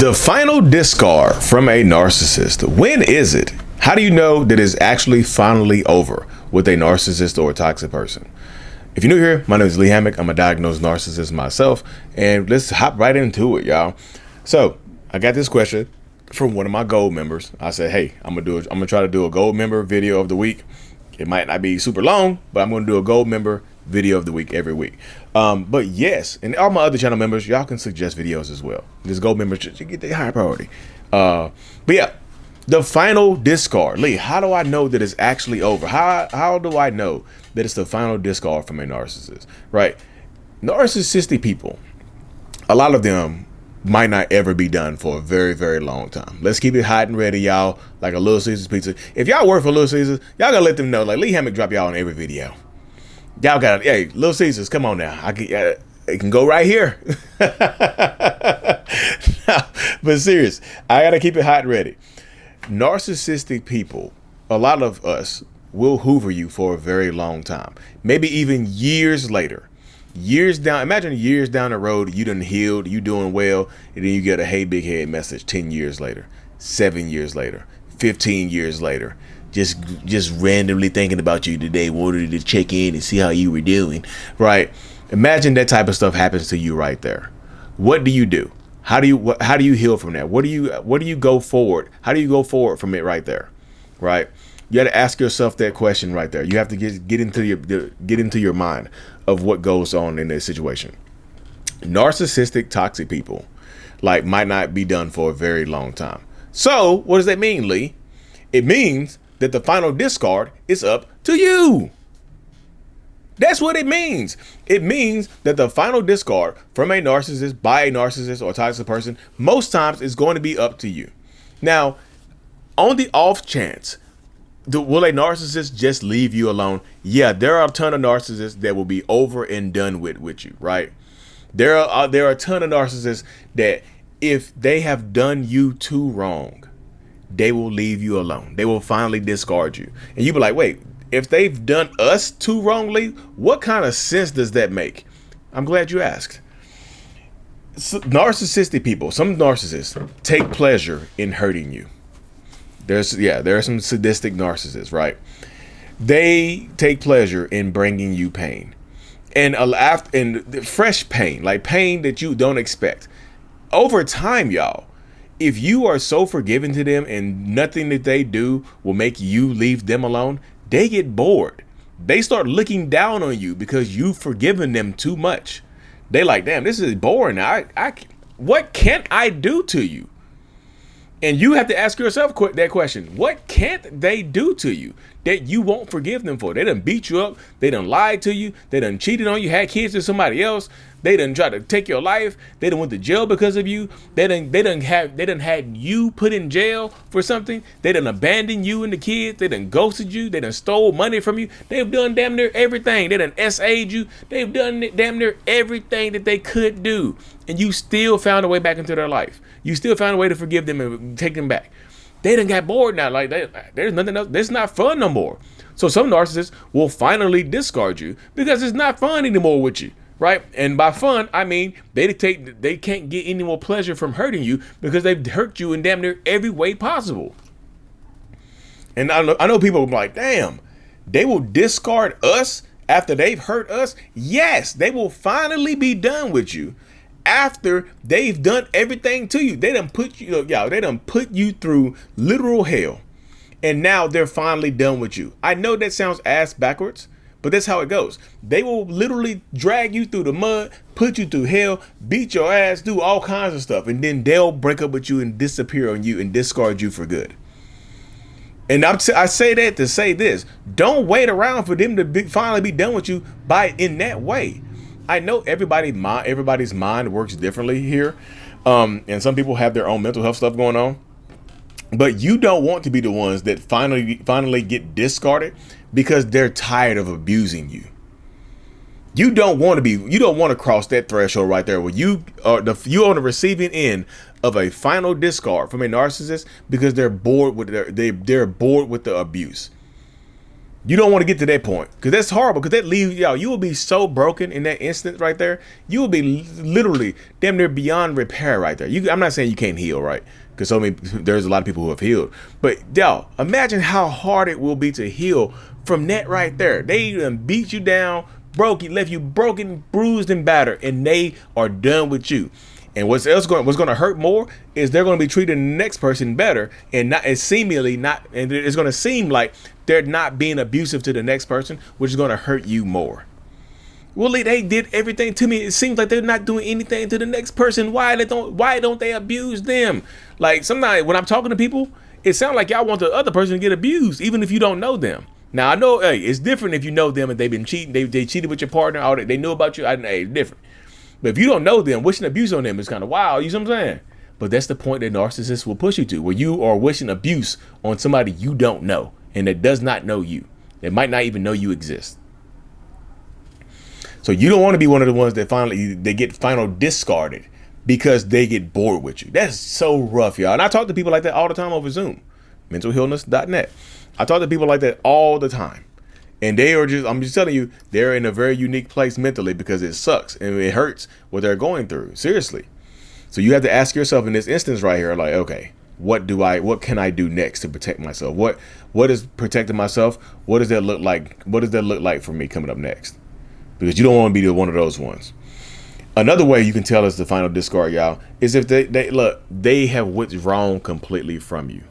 The final discard from a narcissist. When is it? How do you know that it's actually finally over with a narcissist or a toxic person? If you're new here, my name is Lee Hammock. I'm a diagnosed narcissist myself, and let's hop right into it, y'all. So I got this question from one of my gold members. I said, hey, I'm gonna try to do a gold member video of the week. It might not be super long, but I'm gonna do a gold member video of the week every week. But yes, and all my other channel members, y'all can suggest videos as well. This gold member should get the higher priority. But yeah, the final discard. Lee, how do I know that it's actually over? How do I know that it's the final discard from a narcissist? Right? Narcissistic people, a lot of them might not ever be done for a very, very long time. Let's keep it hot and ready, y'all, like a Little Caesars pizza. If y'all work for Little Caesars, y'all gotta let them know, like Lee Hammock drop y'all on every video. Y'all got, hey, Little Caesars, come on now. It can go right here. No, but serious, I gotta keep it hot and ready. Narcissistic people, a lot of us will hoover you for a very long time, maybe even years later. Imagine years down the road, you done healed, you doing well, and then you get a hey big head message 10 years later, 7 years later, 15 years later. Just randomly thinking about you today, wanted to check in and see how you were doing, right? Imagine that type of stuff happens to you right there. What do you do? How do you heal from that? What do you go forward? How do you go forward from it right there, right? You got to ask yourself that question right there. You have to get into your mind of what goes on in this situation. Narcissistic, toxic people might not be done for a very long time. So what does that mean, Lee? It means that the final discard is up to you. That's what it means. It means that the final discard from a narcissist, by a narcissist or toxic person, most times is going to be up to you. Now, on the off chance, will a narcissist just leave you alone? Yeah, there are a ton of narcissists that will be over and done with you, right? There are a ton of narcissists that if they have done you too wrong, they will leave you alone. They will finally discard you. And you be like, wait, if they've done us too wrongly, what kind of sense does that make? I'm glad you asked. Narcissistic people, some narcissists take pleasure in hurting you. There are some sadistic narcissists, right? They take pleasure in bringing you pain, and fresh pain, like pain that you don't expect. Over time, y'all, if you are so forgiving to them and nothing that they do will make you leave them alone, they get bored. They start looking down on you because you've forgiven them too much. They like, damn, this is boring. What can't I do to you? And you have to ask yourself that question. What can't they do to you that you won't forgive them for? They done beat you up. They done lied to you. They done cheated on you, had kids with somebody else. They done tried to take your life. They done went to jail because of you. They done had you put in jail for something. They done abandoned you and the kids. They done ghosted you. They done stole money from you. They've done damn near everything. They done SA'd you. They've done damn near everything that they could do. And you still found a way back into their life. You still found a way to forgive them and take them back. They done got bored now. Like there's nothing else. It's not fun no more. So some narcissists will finally discard you because it's not fun anymore with you. Right? And by fun, I mean they can't get any more pleasure from hurting you because they've hurt you in damn near every way possible. And I know people will be like, damn, they will discard us after they've hurt us. Yes, they will finally be done with you after they've done everything to you. They done put you through literal hell. And now they're finally done with you. I know that sounds ass backwards, but that's how it goes. They will literally drag you through the mud, put you through hell, beat your ass, do all kinds of stuff. And then they'll break up with you and disappear on you and discard you for good. And I say that to say this. Don't wait around for them to finally be done with you in that way. I know everybody's mind works differently here. And some people have their own mental health stuff going on. But you don't want to be the ones that finally get discarded because they're tired of abusing you. You don't want to cross that threshold right there where you are on the receiving end of a final discard from a narcissist because they're bored with they're bored with the abuse. You don't want to get to that point because that's horrible. Because that leaves y'all. You will be so broken in that instant right there. You will be literally damn near beyond repair right there. I'm not saying you can't heal, right? Because there's a lot of people who have healed. But y'all, imagine how hard it will be to heal from that right there. They done beat you down, left you broken, bruised, and battered, and they are done with you. And what's going to hurt more is they're going to be treating the next person better, and it's going to seem like they're not being abusive to the next person, which is going to hurt you more. Well, they did everything to me. It seems like they're not doing anything to the next person. Why don't they abuse them? Like sometimes when I'm talking to people, it sounds like y'all want the other person to get abused, even if you don't know them. Now I know, hey, it's different if you know them and they've been cheating. They cheated with your partner. All that they knew about you. Hey, it's different. But if you don't know them, wishing abuse on them is kind of wild. You know what I'm saying? But that's the point that narcissists will push you to, where you are wishing abuse on somebody you don't know and that does not know you. They might not even know you exist. So you don't want to be one of the ones that they get final discarded because they get bored with you. That's so rough, y'all. And I talk to people like that all the time over Zoom, mentalhealness.net. I talk to people like that all the time. And I'm just telling you, they're in a very unique place mentally because it sucks and it hurts what they're going through. Seriously. So you have to ask yourself in this instance right here, like, okay, what can I do next to protect myself? What is protecting myself? What does that look like? What does that look like for me coming up next? Because you don't want to be one of those ones. Another way you can tell it's the final discard, y'all, is if they have withdrawn completely from you.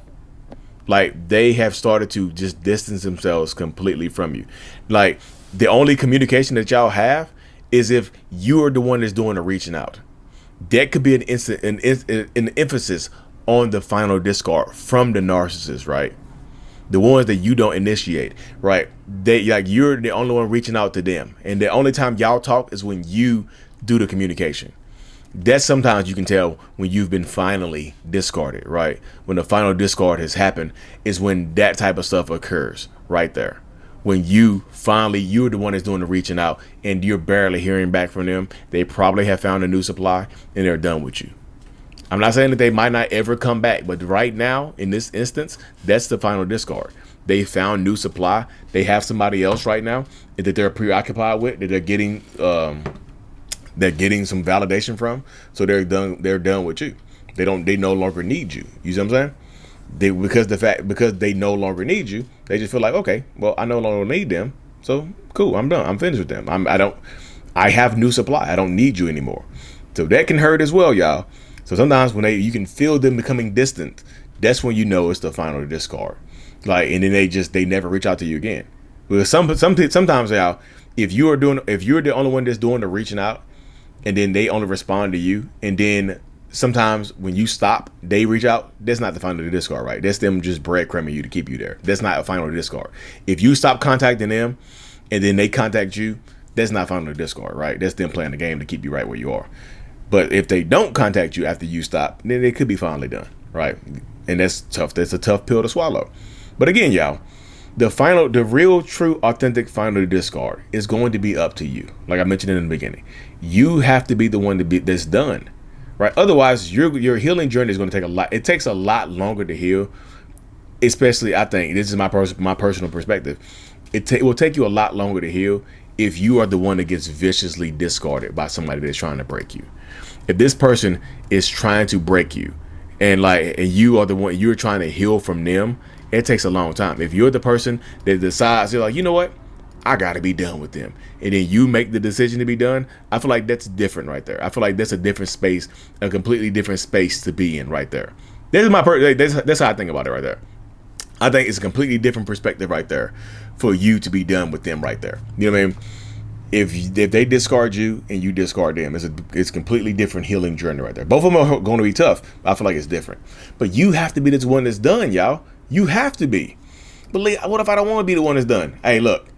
Like they have started to just distance themselves completely from you. Like the only communication that y'all have is if you are the one that's doing the reaching out. That could be an emphasis on the final discard from the narcissist, right? The ones that you don't initiate, right? You're the only one reaching out to them. And the only time y'all talk is when you do the communication. That's sometimes you can tell when you've been finally discarded, right? When the final discard has happened is when that type of stuff occurs right there. When you're the one that's doing the reaching out and you're barely hearing back from them. They probably have found a new supply and they're done with you. I'm not saying that they might not ever come back, but right now, in this instance, that's the final discard. They found new supply. They have somebody else right now that they're preoccupied with, that they're getting some validation from. So they're done with you. They no longer need you. You see what I'm saying? Because they no longer need you, they just feel like, okay, well, I no longer need them. So cool, I'm done. I'm finished with them. I have new supply. I don't need you anymore. So that can hurt as well, y'all. So sometimes when you can feel them becoming distant, that's when you know it's the final discard. Like, and then they never reach out to you again. Because sometimes, y'all, if you're the only one that's doing the reaching out, and then they only respond to you, and then sometimes when you stop, they reach out. That's not the final discard, right? That's them just breadcrumbing you to keep you there. That's not a final discard. If you stop contacting them, and then they contact you, that's not final discard, right? That's them playing the game to keep you right where you are. But if they don't contact you after you stop, then it could be finally done, right? And that's tough. That's a tough pill to swallow. But again, y'all, the real, true, authentic final discard is going to be up to you. Like I mentioned in the beginning, you have to be the one that's done, right? Otherwise, your healing journey is going to take a lot. It takes a lot longer to heal. Especially, I think this is my personal perspective. It will take you a lot longer to heal if you are the one that gets viciously discarded by somebody that's trying to break you. If this person is trying to break you and you are the one you're trying to heal from them, it takes a long time. If you're the person that decides, you're like, you know what, I gotta be done with them, and then you make the decision to be done, I feel like that's different right there. I feel like that's a different space, a completely different space to be in right there. That's how I think about it right there. I think it's a completely different perspective right there for you to be done with them right there. You know what I mean? If they discard you and you discard them, it's a completely different healing journey right there. Both of them are going to be tough. I feel like it's different. But you have to be the one that's done, y'all. You have to be. But what if I don't want to be the one that's done? Hey, look,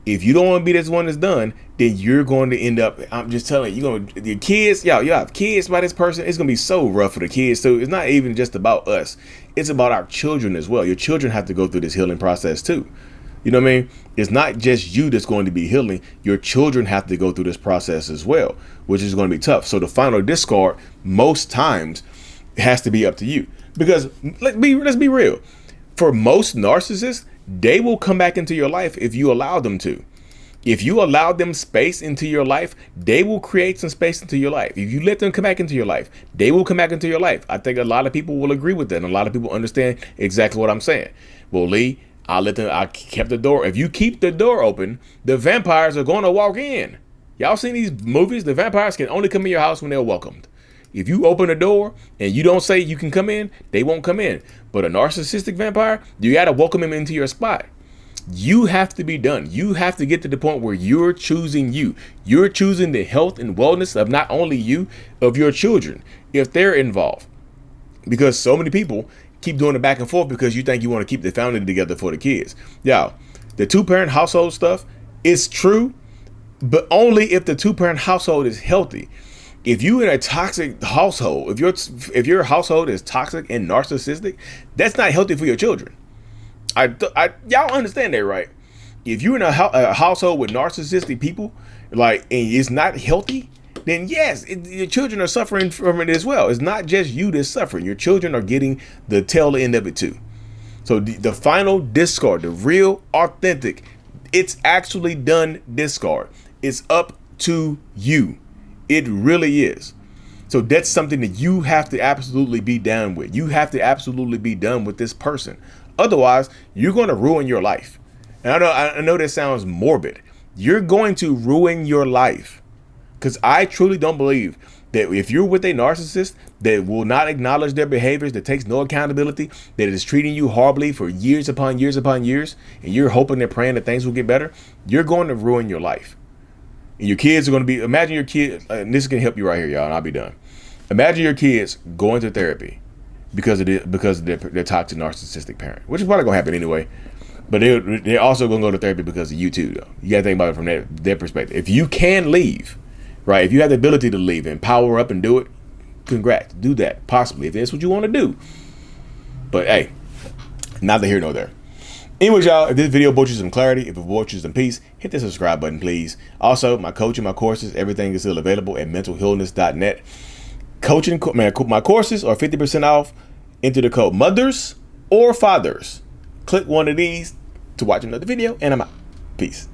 if you don't want to be this one that's done, then you're going to end up, I'm just telling you, your kids, y'all have kids by this person. It's going to be so rough for the kids. So it's not even just about us. It's about our children as well. Your children have to go through this healing process too. You know what I mean? It's not just you that's going to be healing. Your children have to go through this process as well, which is going to be tough. So the final discard most times has to be up to you, because let's be real. For most narcissists, they will come back into your life if you allow them to. If you allow them space into your life, they will create some space into your life. If you let them come back into your life, they will come back into your life. I think a lot of people will agree with that. And a lot of people understand exactly what I'm saying. Well, Lee, I kept the door. If you keep the door open, the vampires are going to walk in. Y'all seen these movies? The vampires can only come in your house when they're welcomed. If you open the door and you don't say you can come in, they won't come in. But a narcissistic vampire, you got to welcome him into your spot. You have to be done. You have to get to the point where you're choosing you. You're choosing the health and wellness of not only you, of your children, if they're involved. Because so many people keep doing it back and forth because you think you want to keep the family together for the kids. Yeah, the two-parent household stuff is true, but only if the two-parent household is healthy. If you in a toxic household, if your household is toxic and narcissistic, that's not healthy for your children. Y'all understand that, right? If you're in a household with narcissistic people, like, and it's not healthy, then yes, your children are suffering from it as well. It's not just you that's suffering. Your children are getting the tail end of it too. So the final discard, the real, authentic, it's actually done discard. It's up to you. It really is. So that's something that you have to absolutely be done with. You have to absolutely be done with this person. Otherwise, you're going to ruin your life. And I know that sounds morbid. You're going to ruin your life. Because I truly don't believe that if you're with a narcissist that will not acknowledge their behaviors, that takes no accountability, that is treating you horribly for years upon years upon years, and you're hoping and praying that things will get better, you're going to ruin your life. And your kids are going to be, imagine your kids, and this can help you right here, y'all, and I'll be done. Imagine your kids going to therapy because of their toxic narcissistic parent, which is probably going to happen anyway. But they're also going to go to therapy because of you too, though. You got to think about it from their perspective. If you can leave, right? If you have the ability to leave and power up and do it, congrats. Do that, possibly, if that's what you want to do. But hey, neither here nor there. Anyways, y'all, if this video brought you some clarity, if it brought you some peace, hit the subscribe button, please. Also, my coaching, my courses, everything is still available at mentalhealness.net. Coaching, man, my courses are 50% off. Enter the code mothers or fathers. Click one of these to watch another video, and I'm out. Peace.